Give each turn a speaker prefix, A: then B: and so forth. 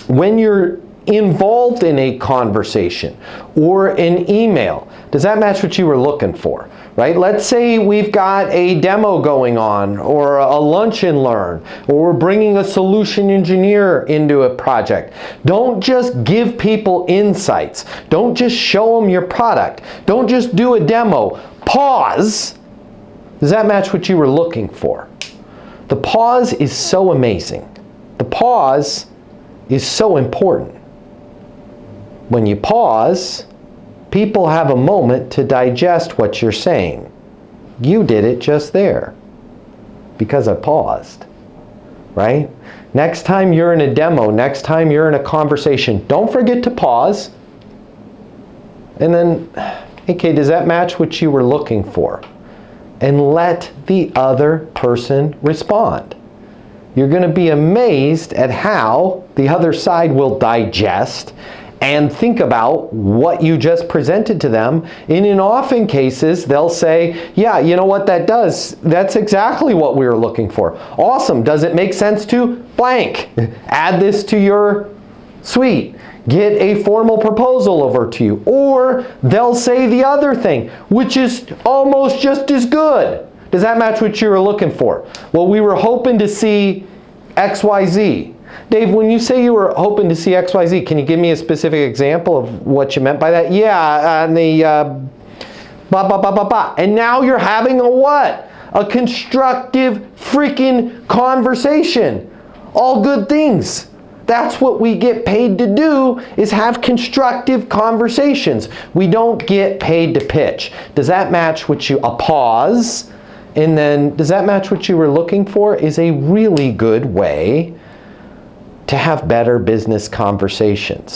A: when you're involved in a conversation or an email, does that match what you were looking for? Right? Let's say we've got a demo going on, or a lunch and learn, or we're bringing a solution engineer into a project. Don't just give people insights. Don't just show them your product. Don't just do a demo. Pause. Does that match what you were looking for? The pause is so amazing. The pause is so important. When you pause, people have a moment to digest what you're saying. You did it just there because I paused, right? Next time you're in a demo, next time you're in a conversation, don't forget to pause. And then, okay, does that match what you were looking for? And let the other person respond. You're going to be amazed at how the other side will digest and think about what you just presented to them. And in often cases, they'll say, yeah, you know what that does? That's exactly what we were looking for. Awesome. Does it make sense to blank? Add this to your suite. Get a formal proposal over to you. Or they'll say the other thing, which is almost just as good. Does that match what you were looking for? Well, we were hoping to see XYZ. Dave, when you say you were hoping to see XYZ, can you give me a specific example of what you meant by that? Yeah, on the blah, blah, blah, blah, blah. And now you're having a what? A constructive freaking conversation. All good things. That's what we get paid to do, is have constructive conversations. We don't get paid to pitch. Does that match what you, a pause, and then does that match what you were looking for, is a really good way to have better business conversations.